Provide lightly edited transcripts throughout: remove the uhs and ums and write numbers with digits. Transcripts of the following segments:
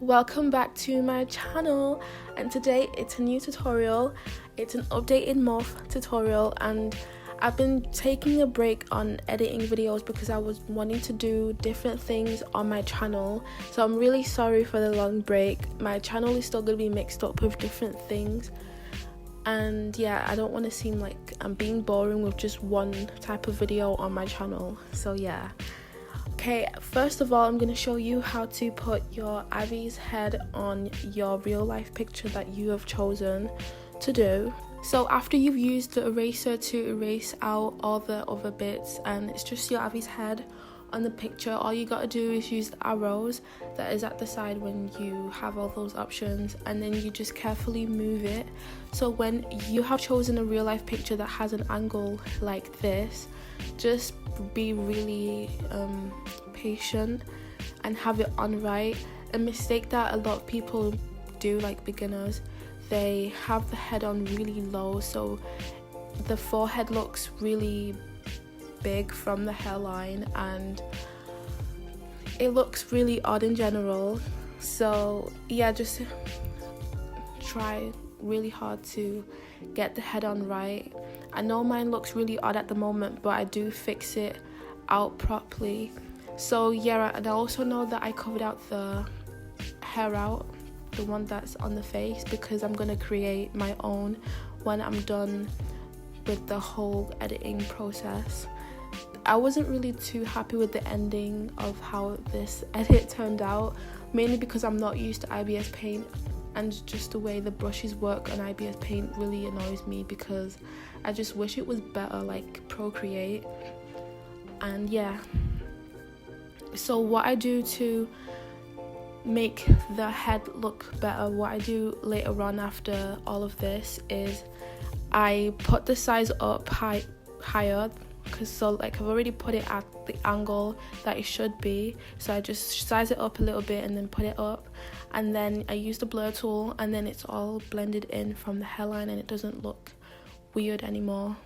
welcome back to my channel, and today it's a new tutorial. It's an updated morphe tutorial, and I've been taking a break on editing videos because I was wanting to do different things on my channel. So I'm really sorry for the long break. My channel is still going to be mixed up with different things, and yeah, I don't want to seem like I'm being boring with just one type of video on my channel. So yeah. Okay, first of all, I'm going to show you how to put your Ivy's head on your real life picture that you have chosen to do. So after you've used the eraser to erase out all the other bits and it's just your Ivy's head on the picture, all you got to do is use the arrows that is at the side when you have all those options, and then you just carefully move it. So when you have chosen a real life picture that has an angle like this, just be really patient and have it on right. A mistake that a lot of people do, like beginners, they have the head on really low, so the forehead looks really big from the hairline and it looks really odd in general. So yeah, just try really hard to get the head on right. I know mine looks really odd at the moment, but I do fix it out properly. So yeah, and I also know that I covered out the hair out, the one that's on the face, because I'm gonna create my own when I'm done with the whole editing process. I wasn't really too happy with the ending of how this edit turned out, mainly because I'm not used to IBS Paint, and just the way the brushes work on IBS Paint really annoys me, because I just wish it was better like Procreate. And yeah, so what I do to make the head look better, what I do later on after all of this is I put the size up higher, because so like I've already put it at the angle that it should be, so I just size it up a little bit and then put it up, and then I use the blur tool, and then it's all blended in from the hairline and it doesn't look weird anymore.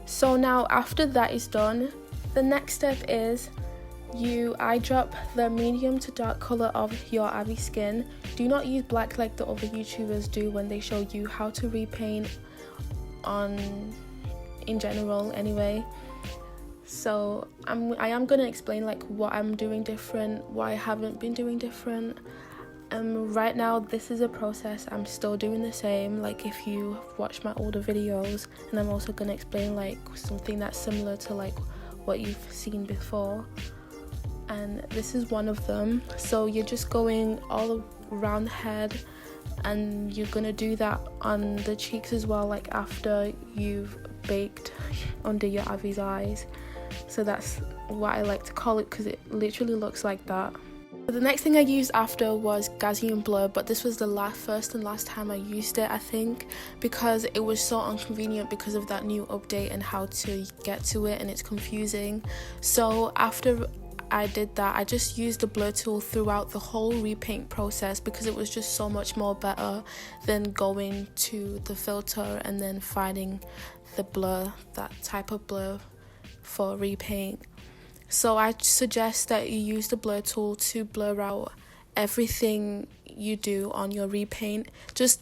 So now after that is done, the next step is you eye drop the medium to dark color of your Ivy skin. Do not use black like the other YouTubers do when they show you how to repaint on in general anyway. So I am gonna explain like what I'm doing different, what I haven't been doing different. Right now this is a process I'm still doing the same, like if you watch my older videos, and I'm also going to explain like something that's similar to like what you've seen before, and this is one of them. So you're just going all around the head, and you're going to do that on the cheeks as well, like after you've baked under your Ivy's eyes. So that's what I like to call it, because it literally looks like that. The next thing I used after was Gaussian blur, but this was the first and last time I used it, I think, because it was so inconvenient because of that new update and how to get to it, and it's confusing. So after I did that, I just used the blur tool throughout the whole repaint process, because it was just so much more better than going to the filter and then finding the blur, that type of blur for repaint. So I suggest that you use the blur tool to blur out everything you do on your repaint. Just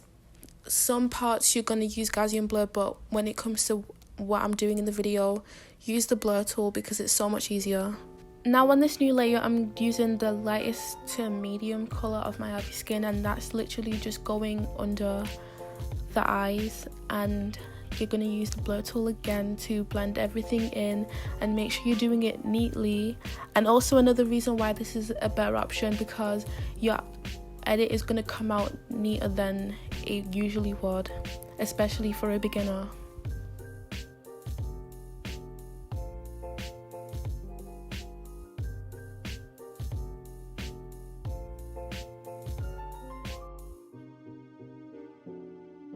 some parts you're going to use Gaussian blur, but when it comes to what I'm doing in the video, use the blur tool because it's so much easier. Now on this new layer, I'm using the lightest to medium colour of my Ivy skin, and that's literally just going under the eyes, and you're going to use the blur tool again to blend everything in and make sure you're doing it neatly. And also another reason why this is a better option, because your edit is going to come out neater than it usually would, especially for a beginner.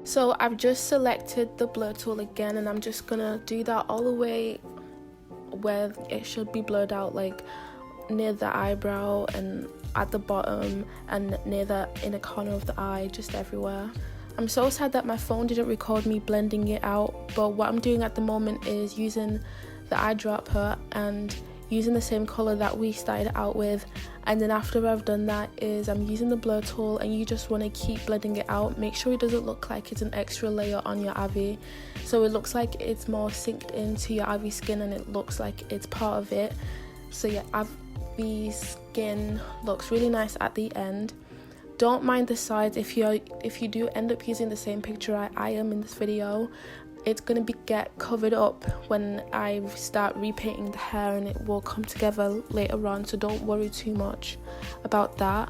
So I've just selected the blur tool again, and I'm just gonna do that all the way where it should be blurred out, like near the eyebrow and at the bottom and near the inner corner of the eye, just everywhere. I'm so sad that my phone didn't record me blending it out, but what I'm doing at the moment is using the eyedropper and using the same colour that we started out with, and then after I've done that is I'm using the blur tool, and you just want to keep blending it out. Make sure it doesn't look like it's an extra layer on your Ivy, so it looks like it's more synced into your Ivy skin and it looks like it's part of it. So your Ivy skin looks really nice at the end. Don't mind the sides if you do end up using the same picture I am in this video. It's going to get covered up when I start repainting the hair, and it will come together later on, so don't worry too much about that.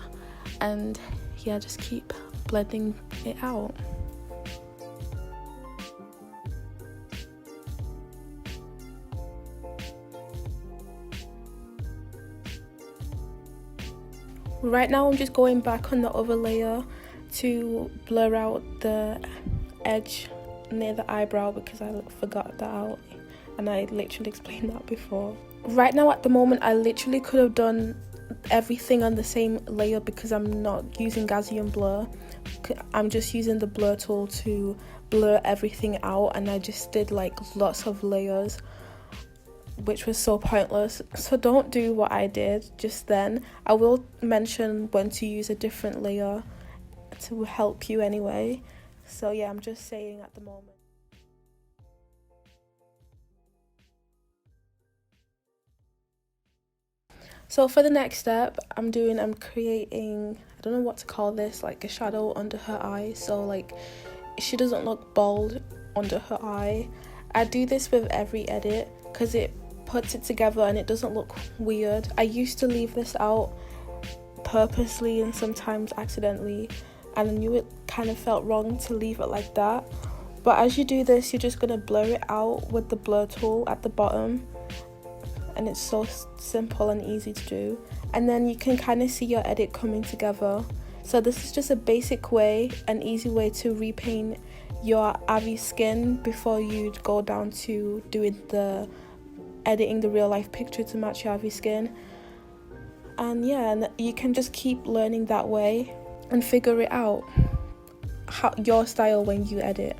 And yeah, just keep blending it out. Right now I'm just going back on the other layer to blur out the edge near the eyebrow because I forgot that out, and I literally explained that before. Right now at the moment I literally could have done everything on the same layer because I'm not using Gaussian blur. I'm just using the blur tool to blur everything out, and I just did like lots of layers, which was so pointless. So don't do what I did just then. I will mention when to use a different layer to help you anyway. So yeah, I'm just saying at the moment. So for the next step, I'm creating, I don't know what to call this, like a shadow under her eye, so like she doesn't look bald under her eye. I do this with every edit because it puts it together and it doesn't look weird. I used to leave this out purposely and sometimes accidentally, and I knew it kind of felt wrong to leave it like that. But as you do this, you're just going to blur it out with the blur tool at the bottom, and it's so simple and easy to do. And then you can kind of see your edit coming together. So this is just a basic way, an easy way to repaint your Ivy skin before you go down to doing the editing the real life picture to match your Ivy skin. And yeah, and you can just keep learning that way and figure it out, your style when you edit.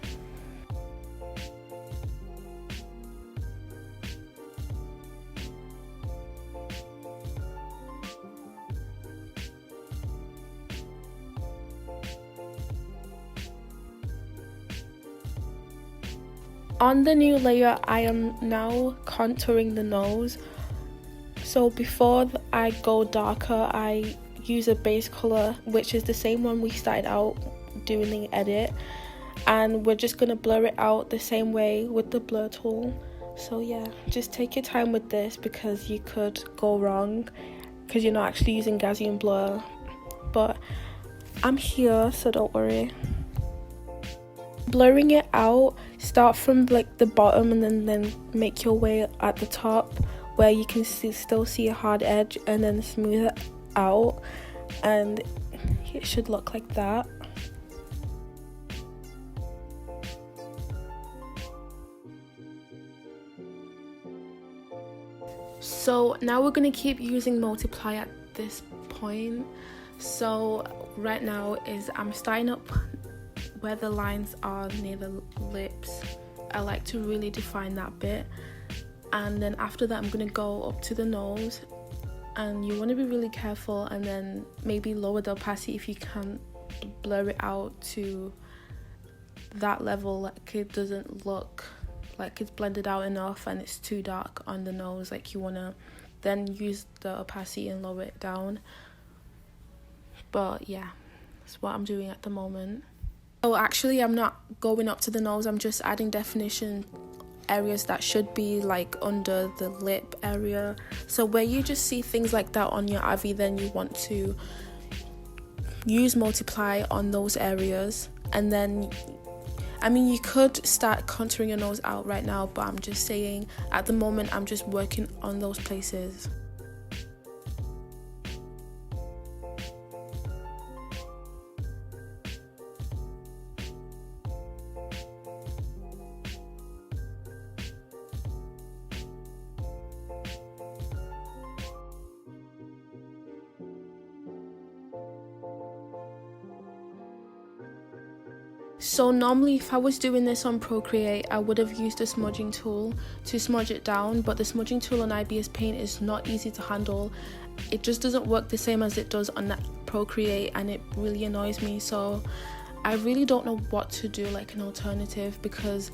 On the new layer, I am now contouring the nose. So before I go darker, I use a base color, which is the same one we started out doing the edit, and we're just going to blur it out the same way with the blur tool. So yeah, just take your time with this because you could go wrong because you're not actually using Gaussian blur, but I'm here, so don't worry. Blurring it out, start from like the bottom and then make your way at the top where you can still see a hard edge, and then smooth it out, and it should look like that. So now we're going to keep using multiply at this point. So right now is I'm starting up where the lines are near the lips. I like to really define that bit, and then after that I'm going to go up to the nose and you want to be really careful, and then maybe lower the opacity if you can, blur it out to that level, like it doesn't look like it's blended out enough and it's too dark on the nose. Like you want to then use the opacity and lower it down. But yeah, that's what I'm doing at the moment. Oh, actually I'm not going up to the nose, I'm just adding definition areas that should be like under the lip area. So where you just see things like that on your Ivy, then you want to use multiply on those areas. And then, I mean, you could start contouring your nose out right now, but I'm just saying at the moment I'm just working on those places. So normally if I was doing this on Procreate, I would have used a smudging tool to smudge it down, but the smudging tool on IbisPaint is not easy to handle. It just doesn't work the same as it does on that Procreate, and it really annoys me. So I really don't know what to do, like an alternative, because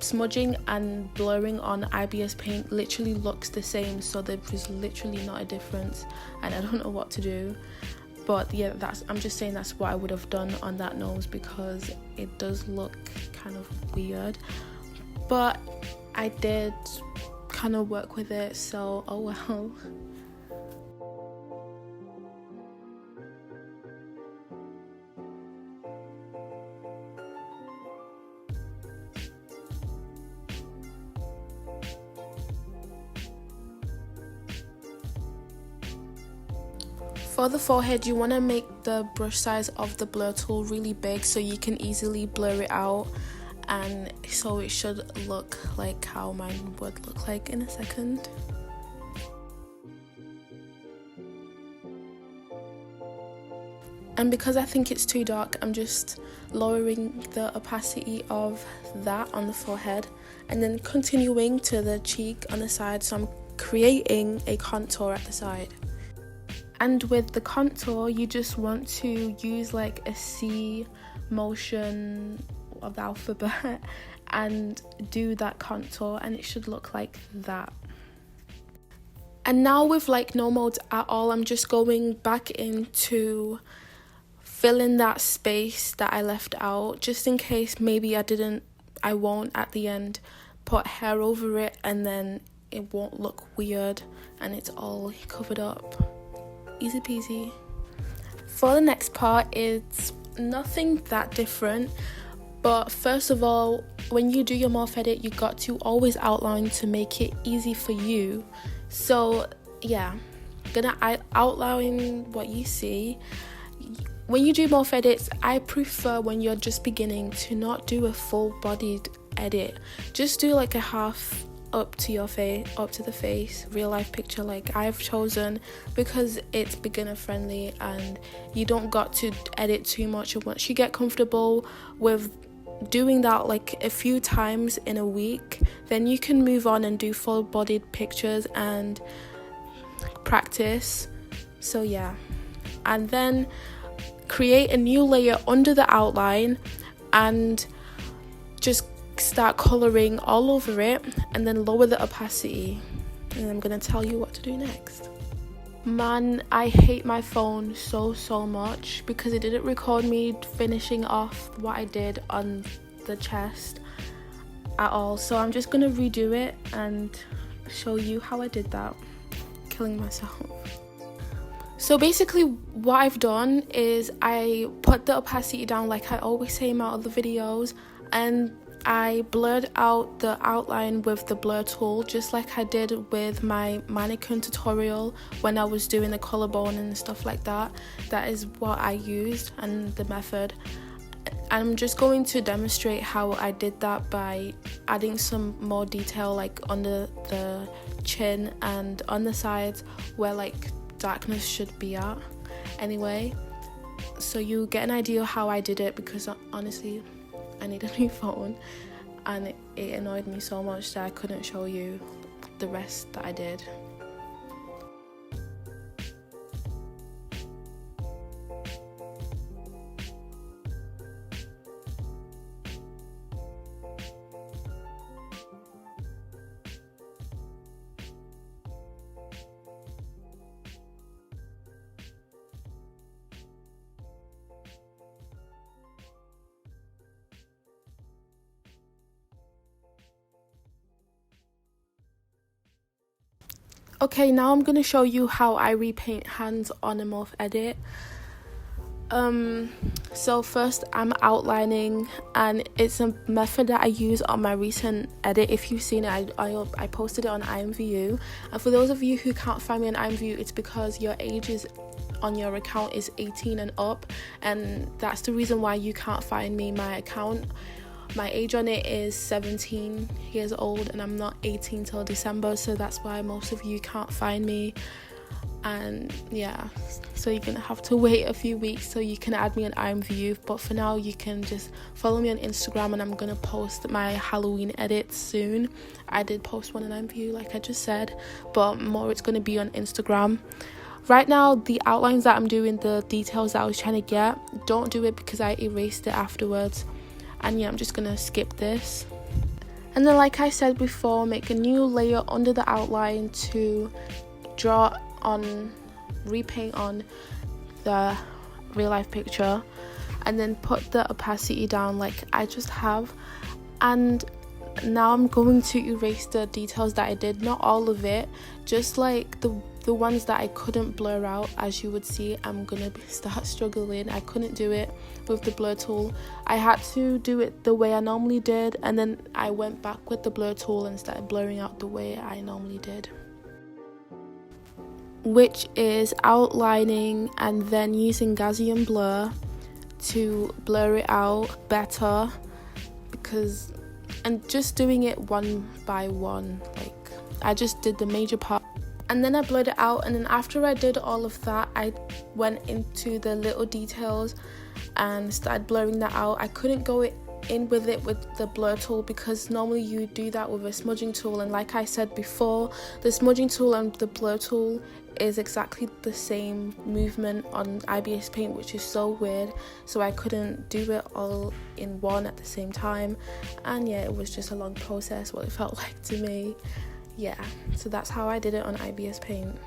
smudging and blurring on IbisPaint literally looks the same, so there is literally not a difference, and I don't know what to do. But yeah, I'm just saying that's what I would have done on that nose, because it does look kind of weird. But I did kind of work with it, so oh well. For the forehead, you want to make the brush size of the blur tool really big so you can easily blur it out, and so it should look like how mine would look like in a second. And because I think it's too dark, I'm just lowering the opacity of that on the forehead and then continuing to the cheek on the side, so I'm creating a contour at the side. And with the contour, you just want to use like a C motion of the alphabet and do that contour, and it should look like that. And now with like no modes at all, I'm just going back into filling that space that I left out, just in case maybe I won't at the end put hair over it and then it won't look weird and it's all covered up. Easy peasy. For the next part, it's nothing that different, but first of all, when you do your morph edit, you got to always outline to make it easy for you. So yeah, gonna outline what you see. When you do morph edits, I prefer when you're just beginning to not do a full bodied edit, just do like a half up to your face, up to the face, real life picture like I've chosen, because it's beginner friendly and you don't got to edit too much. And once you get comfortable with doing that like a few times in a week, then you can move on and do full bodied pictures and practice. So yeah, and then create a new layer under the outline and just start colouring all over it, and then lower the opacity, and I'm gonna tell you what to do next. Man, I hate my phone so much because it didn't record me finishing off what I did on the chest at all, so I'm just gonna redo it and show you how I did that. Killing myself. So basically what I've done is I put the opacity down like I always say in my other videos, and I blurred out the outline with the blur tool, just like I did with my mannequin tutorial when I was doing the collarbone and stuff like that. That is what I used and the method. I'm just going to demonstrate how I did that by adding some more detail like under the chin and on the sides where like darkness should be at. Anyway, so you get an idea how I did it, because honestly I need a new phone and it annoyed me so much that I couldn't show you the rest that I did. Okay, now I'm gonna show you how I repaint hands on a morphe edit. So first I'm outlining, and it's a method that I use on my recent edit. If you've seen it, I posted it on Imvu. And for those of you who can't find me on Imvu, it's because your age is on your account is 18 and up, and that's the reason why you can't find me. My age on it is 17 years old, and I'm not 18 till December, so that's why most of you can't find me. And yeah, so you're gonna have to wait a few weeks so you can add me on Imvu, but for now you can just follow me on Instagram, and I'm gonna post my Halloween edits soon. I did post one on Imvu like I just said, but more it's gonna be on Instagram. Right now, the outlines that I'm doing, the details that I was trying to get, don't do it because I erased it afterwards. And yeah, I'm just gonna skip this. And then, like I said before, make a new layer under the outline to draw on, repaint on the real life picture, and then put the opacity down like I just have. And now I'm going to erase the details that I did, not all of it, just like the ones that I couldn't blur out. As you would see, I'm gonna start struggling. I couldn't do it with the blur tool. I had to do it the way I normally did, and then I went back with the blur tool and started blurring out the way I normally did, which is outlining and then using Gaussian blur to blur it out better, and just doing it one by one. Like, I just did the major part, and then I blurred it out, and then after I did all of that, I went into the little details and started blurring that out. I couldn't go in with it with the blur tool because normally you do that with a smudging tool, and like I said before, the smudging tool and the blur tool is exactly the same movement on IbisPaintx, which is so weird, so I couldn't do it all in one at the same time. And yeah, it was just a long process, what it felt like to me. Yeah, so that's how I did it on IbisPaintx.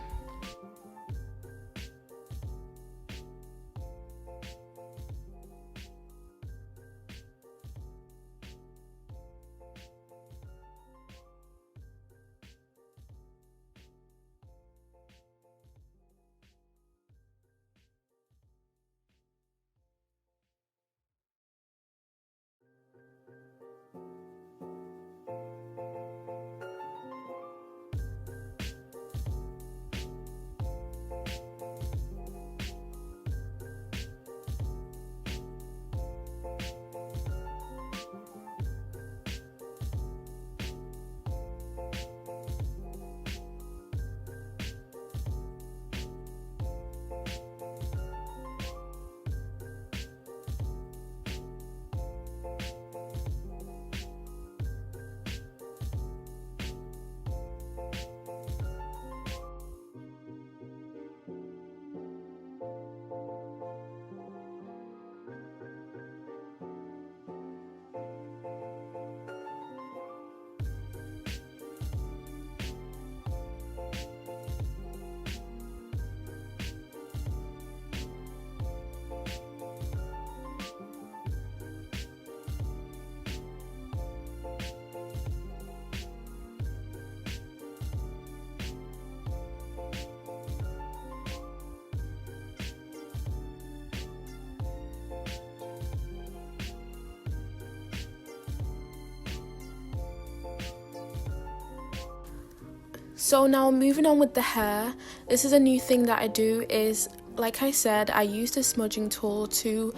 So now moving on with the hair, this is a new thing that I do. Is, like I said, I use the smudging tool to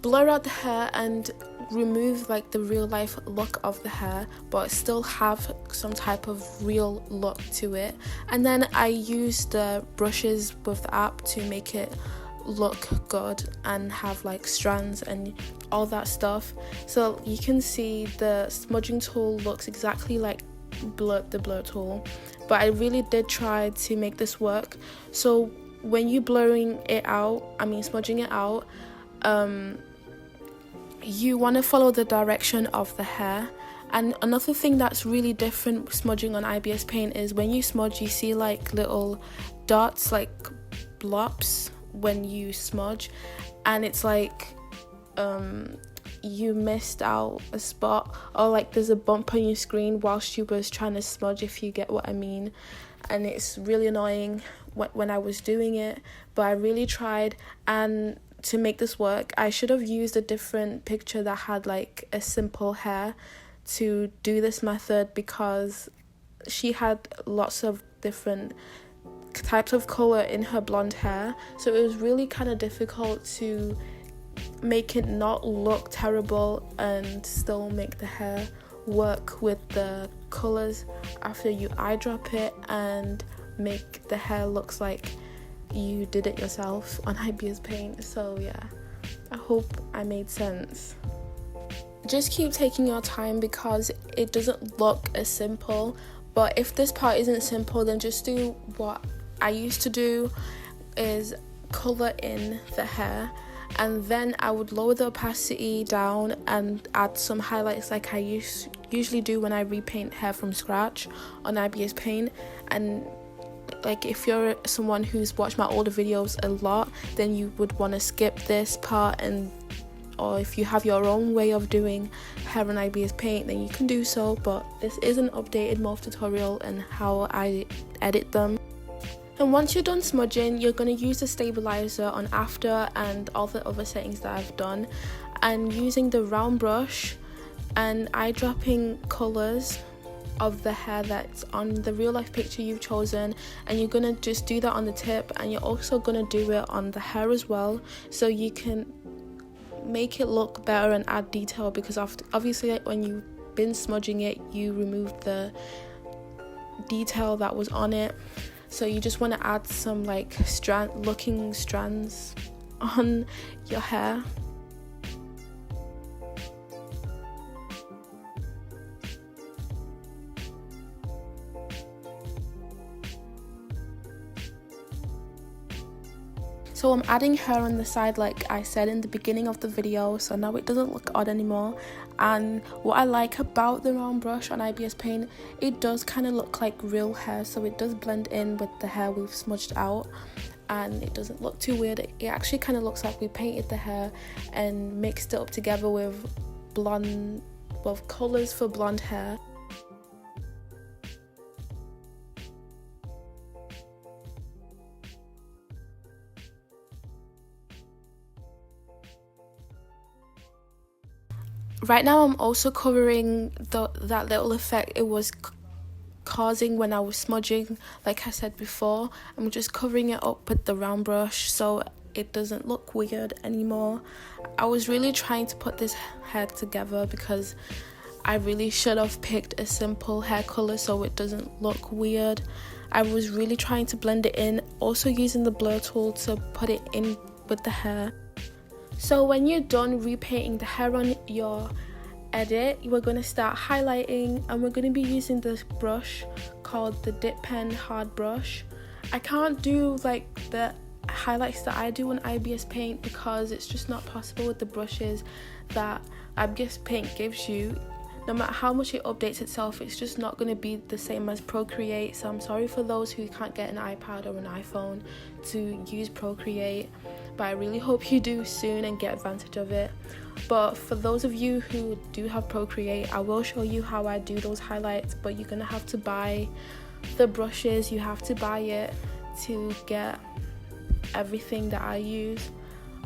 blur out the hair and remove like the real life look of the hair, but still have some type of real look to it. And then I use the brushes with the app to make it look good and have like strands and all that stuff. So you can see the smudging tool looks exactly like the blur tool, but I really did try to make this work. So when you smudging it out, you want to follow the direction of the hair. And another thing that's really different smudging on IbisPaintx is when you smudge, you see like little dots, like blobs when you smudge, and it's like you missed out a spot, or like there's a bump on your screen whilst you was trying to smudge, if you get what I mean. and it's really annoying when I was doing it, but I really tried. And to make this work, I should have used a different picture that had like a simple hair to do this method, because she had lots of different types of color in her blonde hair, so it was really kind of difficult to make it not look terrible and still make the hair work with the colors after you eye drop it and make the hair looks like you did it yourself on IbisPaint. So yeah, I hope I made sense. Just keep taking your time because it doesn't look as simple, but if this part isn't simple, then just do what I used to do, is color in the hair, and then I would lower the opacity down and add some highlights like I usually do when I repaint hair from scratch on IbisPaint. And like if you're someone who's watched my older videos a lot, then you would want to skip this part, or if you have your own way of doing hair on IbisPaint, then you can do so, but this is an updated morphe tutorial and how I edit them. And once you're done smudging, you're going to use the stabilizer on after and all the other settings that I've done, and using the round brush and eye dropping colours of the hair that's on the real life picture you've chosen, and you're going to just do that on the tip, and you're also going to do it on the hair as well, so you can make it look better and add detail, because obviously like, when you've been smudging it, you removed the detail that was on it. So you just want to add some like looking strands on your hair. So I'm adding hair on the side like I said in the beginning of the video, so now it doesn't look odd anymore. And what I like about the round brush on IbisPaint, it does kind of look like real hair, so it does blend in with the hair we've smudged out and it doesn't look too weird. It actually kind of looks like we painted the hair and mixed it up together with colours for blonde hair. Right now I'm also covering that little effect it was causing when I was smudging, like I said before. I'm just covering it up with the round brush so it doesn't look weird anymore. I was really trying to put this hair together because I really should have picked a simple hair colour so it doesn't look weird. I was really trying to blend it in, also using the blur tool to put it in with the hair. So when you're done repainting the hair on your edit, we're going to start highlighting, and we're going to be using this brush called the Dip Pen Hard Brush. I can't do like the highlights that I do on IbisPaint because it's just not possible with the brushes that IbisPaint gives you. No matter how much it updates itself, it's just not going to be the same as Procreate. So I'm sorry for those who can't get an iPad or an iPhone to use Procreate, but I really hope you do soon and get advantage of it. But for those of you who do have Procreate, I will show you how I do those highlights, but you're going to have to buy the brushes, you have to buy it to get everything that I use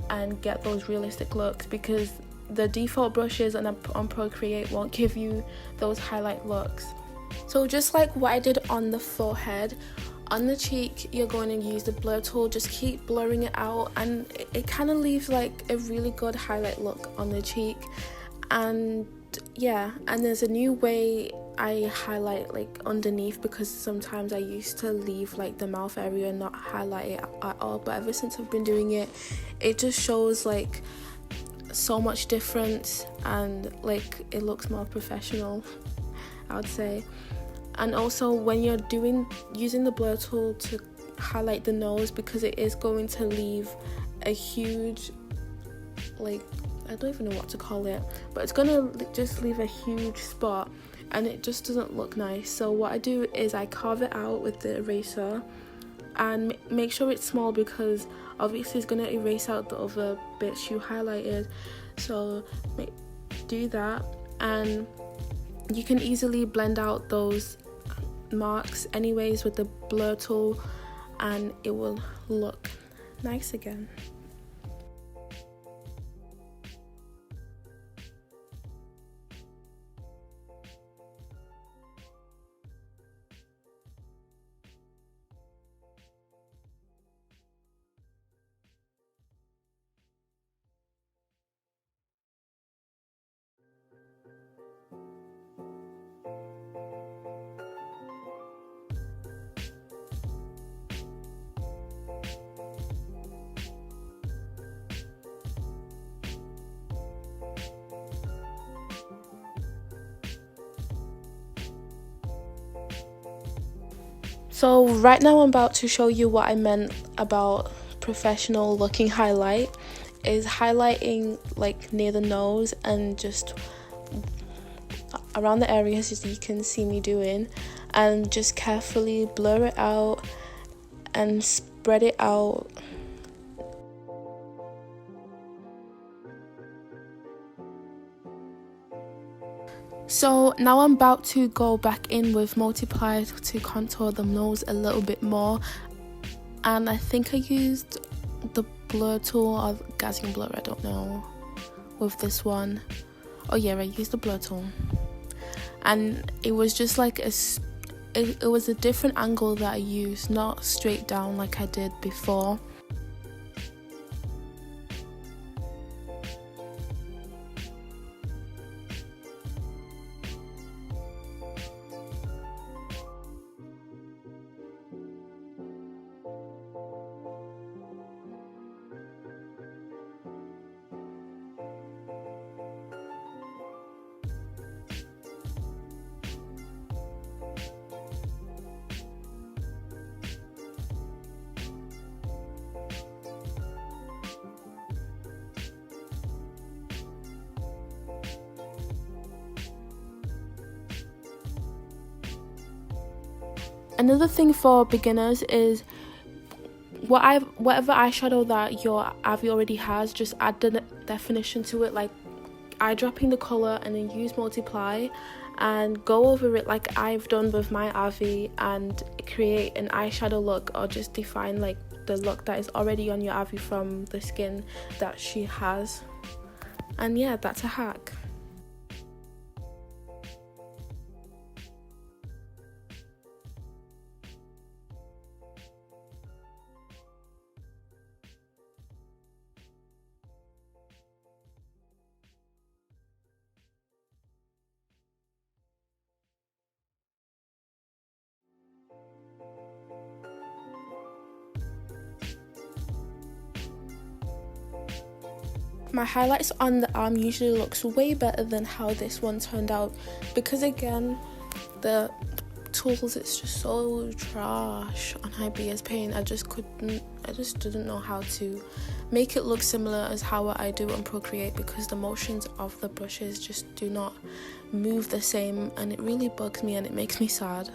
and get those realistic looks, because the default brushes on Procreate won't give you those highlight looks. So just like what I did on the forehead, on the cheek you're going to use the blur tool, just keep blurring it out, and it kind of leaves like a really good highlight look on the cheek. And yeah, and there's a new way I highlight like underneath, because sometimes I used to leave like the mouth area and not highlight it at all, but ever since I've been doing it, it just shows like so much difference and like it looks more professional, I would say. And also when you're using the blur tool to highlight the nose, because it is going to leave a huge, like, I don't even know what to call it, but it's gonna just leave a huge spot and it just doesn't look nice. So what I do is I carve it out with the eraser and make sure it's small, because obviously it's going to erase out the other bits you highlighted. So do that, and you can easily blend out those marks anyways with the blur tool, and it will look nice again. So right now I'm about to show you what I meant about professional looking highlight. Is highlighting like near the nose and just around the areas as you can see me doing, and just carefully blur it out and spread it out. So now I'm about to go back in with multiply to contour the nose a little bit more, and I think I used the blur tool or Gaussian blur, I don't know, with this one. Oh yeah, I used the blur tool, and it was just like it was a different angle that I used, not straight down like I did before. Another thing for beginners is whatever eyeshadow that your Ivy already has, just add the definition to it, like eyedropping the color, and then use multiply and go over it like I've done with my Ivy and create an eyeshadow look, or just define like the look that is already on your Ivy from the skin that she has. And yeah, that's a hack. My highlights on the arm usually looks way better than how this one turned out, because again, the tools, it's just so trash on IbisPaintx. I just didn't know how to make it look similar as how I do on Procreate, because the motions of the brushes just do not move the same, and it really bugs me and it makes me sad.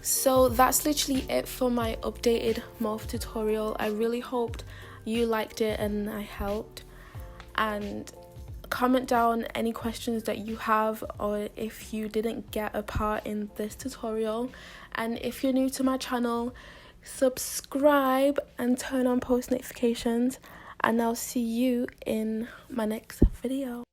So that's literally it for my updated morphe tutorial. I really hoped you liked it and I helped. And comment down any questions that you have, or if you didn't get a part in this tutorial. And if you're new to my channel, subscribe and turn on post notifications, and I'll see you in my next video.